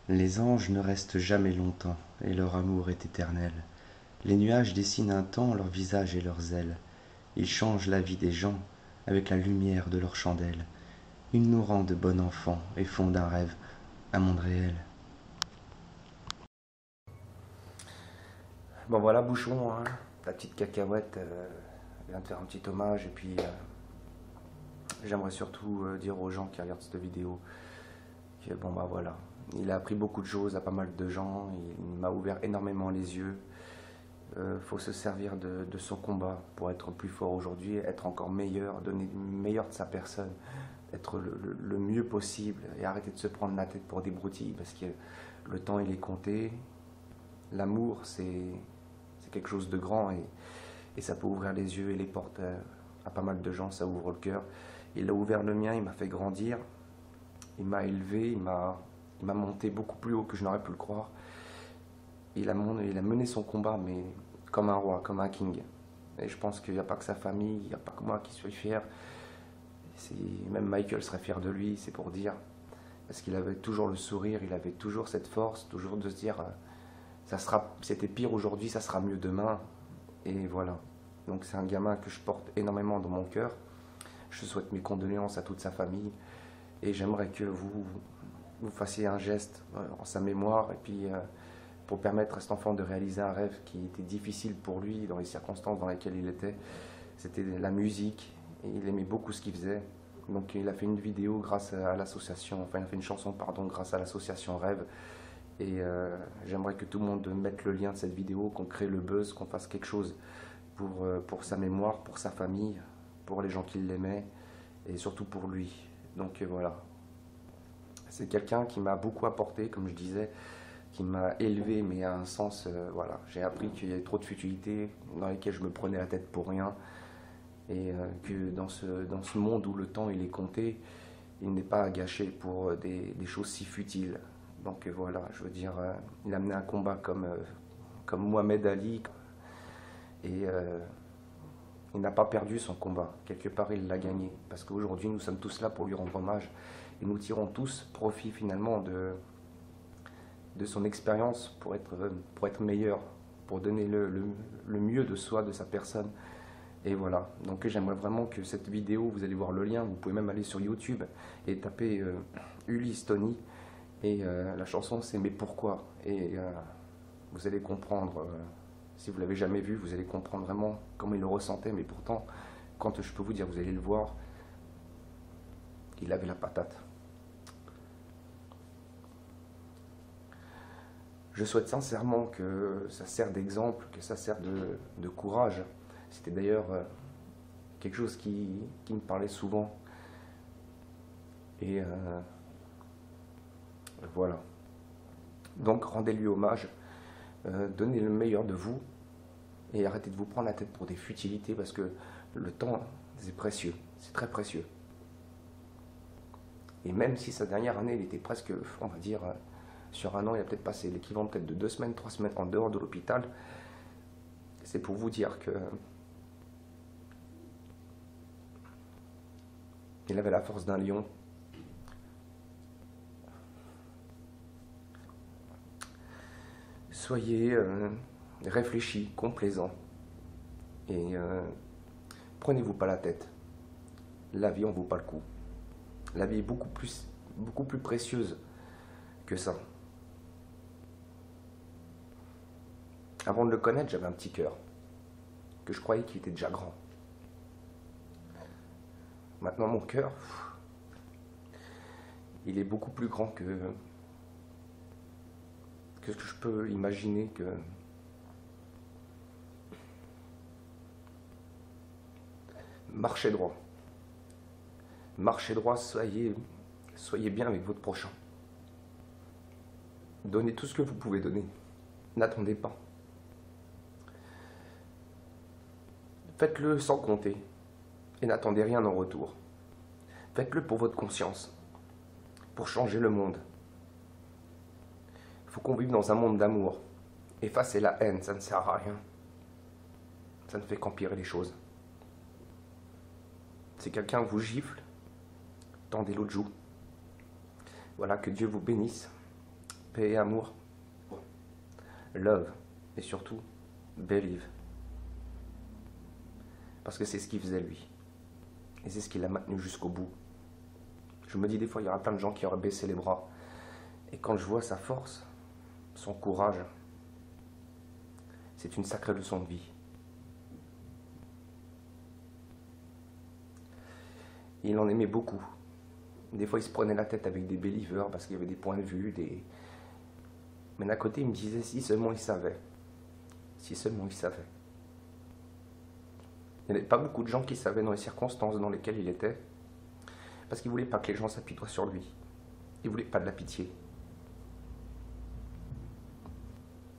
Les anges ne restent jamais longtemps, et leur amour est éternel. Les nuages dessinent un temps leurs visages et leurs ailes. Ils changent la vie des gens avec la lumière de leurs chandelles. Ils nous rendent bons enfants et font d'un rêve un monde réel. Bon voilà, Bouchon, hein, ta petite cacahuète vient te faire un petit hommage. Et puis, j'aimerais surtout dire aux gens qui regardent cette vidéo que bon bah voilà, il a appris beaucoup de choses à pas mal de gens, il m'a ouvert énormément les yeux. Faut se servir de son combat pour être plus fort aujourd'hui, être encore meilleur, donner le meilleur de sa personne, être le mieux possible et arrêter de se prendre la tête pour des broutilles parce que le temps il est compté. L'amour c'est quelque chose de grand et ça peut ouvrir les yeux et les portes à pas mal de gens, ça ouvre le cœur. Il a ouvert le mien, il m'a fait grandir, il m'a élevé, il m'a monté beaucoup plus haut que je n'aurais pu le croire. Il a mené son combat, mais comme un roi, comme un king. Et je pense qu'il n'y a pas que sa famille, il n'y a pas que moi qui suis fier. Même Michael serait fier de lui, c'est pour dire. Parce qu'il avait toujours le sourire, il avait toujours cette force, toujours de se dire c'était pire aujourd'hui, ça sera mieux demain. Et voilà. Donc c'est un gamin que je porte énormément dans mon cœur. Je souhaite mes condoléances à toute sa famille. Et j'aimerais que vous fassiez un geste en sa mémoire. Et puis pour permettre à cet enfant de réaliser un rêve qui était difficile pour lui dans les circonstances dans lesquelles il était. C'était la musique. Et il aimait beaucoup ce qu'il faisait. Donc il a fait une vidéo grâce à l'association, enfin il a fait une chanson pardon grâce à l'association Rêve. Et j'aimerais que tout le monde mette le lien de cette vidéo, qu'on crée le buzz, qu'on fasse quelque chose pour sa mémoire, pour sa famille, pour les gens qui l'aimaient et surtout pour lui. Donc voilà. C'est quelqu'un qui m'a beaucoup apporté, comme je disais, qui m'a élevé, mais à un sens, voilà. J'ai appris qu'il y avait trop de futilités dans lesquelles je me prenais la tête pour rien. Et que dans ce monde où le temps il est compté, il n'est pas à gâcher pour des choses si futiles. Donc voilà, je veux dire, il a mené un combat comme Mohamed Ali et il n'a pas perdu son combat. Quelque part, il l'a gagné. Parce qu'aujourd'hui, nous sommes tous là pour lui rendre hommage et nous tirons tous profit finalement de son expérience pour être meilleur, pour donner le mieux de soi, de sa personne. Et voilà, donc j'aimerais vraiment que cette vidéo, vous allez voir le lien, vous pouvez même aller sur YouTube et taper Ulysse Tony. Et la chanson c'est Mais pourquoi. Et vous allez comprendre, si vous l'avez jamais vu, vous allez comprendre vraiment comment il le ressentait. Mais pourtant, quand je peux vous dire, vous allez le voir, il avait la patate. Je souhaite sincèrement que ça sert d'exemple, que ça sert de courage. C'était d'ailleurs quelque chose qui me parlait souvent. Et voilà. Donc rendez-lui hommage, donnez le meilleur de vous et arrêtez de vous prendre la tête pour des futilités parce que le temps c'est précieux, c'est très précieux. Et même si sa dernière année, elle était presque, on va dire, sur un an, il a peut-être passé l'équivalent peut-être de 2 semaines, 3 semaines en dehors de l'hôpital, c'est pour vous dire que il avait la force d'un lion. Soyez réfléchis, complaisants et prenez-vous pas la tête. La vie en vaut pas le coup. La vie est beaucoup plus précieuse que ça. Avant de le connaître, j'avais un petit cœur que je croyais qu'il était déjà grand. Maintenant, mon cœur, il est beaucoup plus grand que ce que je peux imaginer que... Marchez droit. Marchez droit, soyez bien avec votre prochain. Donnez tout ce que vous pouvez donner. N'attendez pas. Faites-le sans compter et n'attendez rien en retour. Faites-le pour votre conscience, pour changer le monde. Il faut qu'on vive dans un monde d'amour. Effacer la haine, ça ne sert à rien. Ça ne fait qu'empirer les choses. Si quelqu'un vous gifle, tendez l'autre joue. Voilà, que Dieu vous bénisse paix et amour. Love, et surtout, believe. Parce que c'est ce qu'il faisait lui. Et c'est ce qui l'a maintenu jusqu'au bout. Je me dis des fois, il y aura plein de gens qui auraient baissé les bras. Et quand je vois sa force, son courage, c'est une sacrée leçon de vie. Il en aimait beaucoup. Des fois, il se prenait la tête avec des believers parce qu'il y avait des points de vue, Mais d'un côté, il me disait, si seulement il savait. Si seulement il savait. Il n'y avait pas beaucoup de gens qui savaient dans les circonstances dans lesquelles il était, parce qu'il ne voulait pas que les gens s'apitoient sur lui. Il ne voulait pas de la pitié.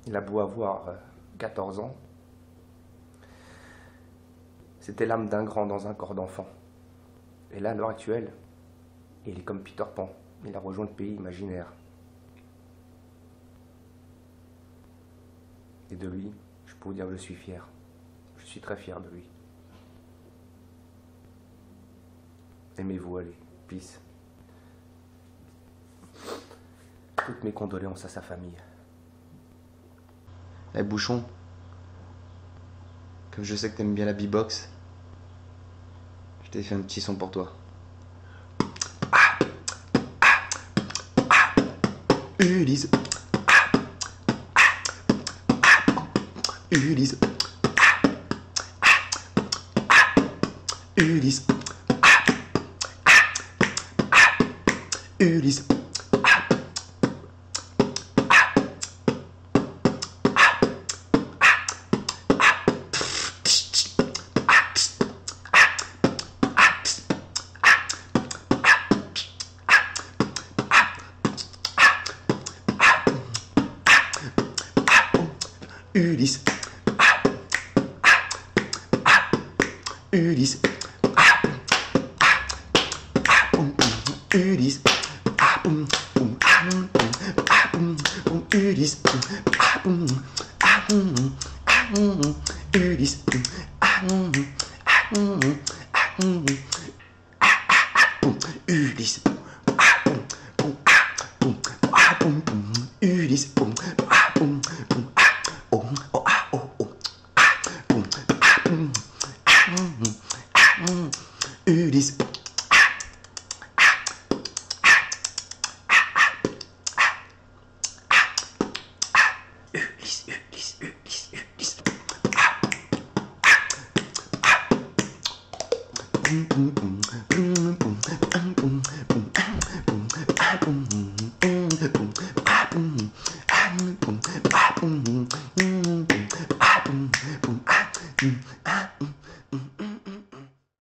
Il a beau avoir 14 ans, c'était l'âme d'un grand dans un corps d'enfant. Et là, à l'heure actuelle, il est comme Peter Pan. Il a rejoint le pays imaginaire. Et de lui, je peux vous dire que je suis fier. Je suis très fier de lui. Aimez-vous, allez. Peace. Toutes mes condoléances à sa famille. Eh Bouchon, comme je sais que t'aimes bien la beatbox, je t'ai fait un petit son pour toi. Ulysse. Ulysse. Ulysse. Ulysse. Ulysse. Ulysse. Ulysse. Ulysse. Ulysse. Ulysse. Ulysse. Ulysse. Ulysse.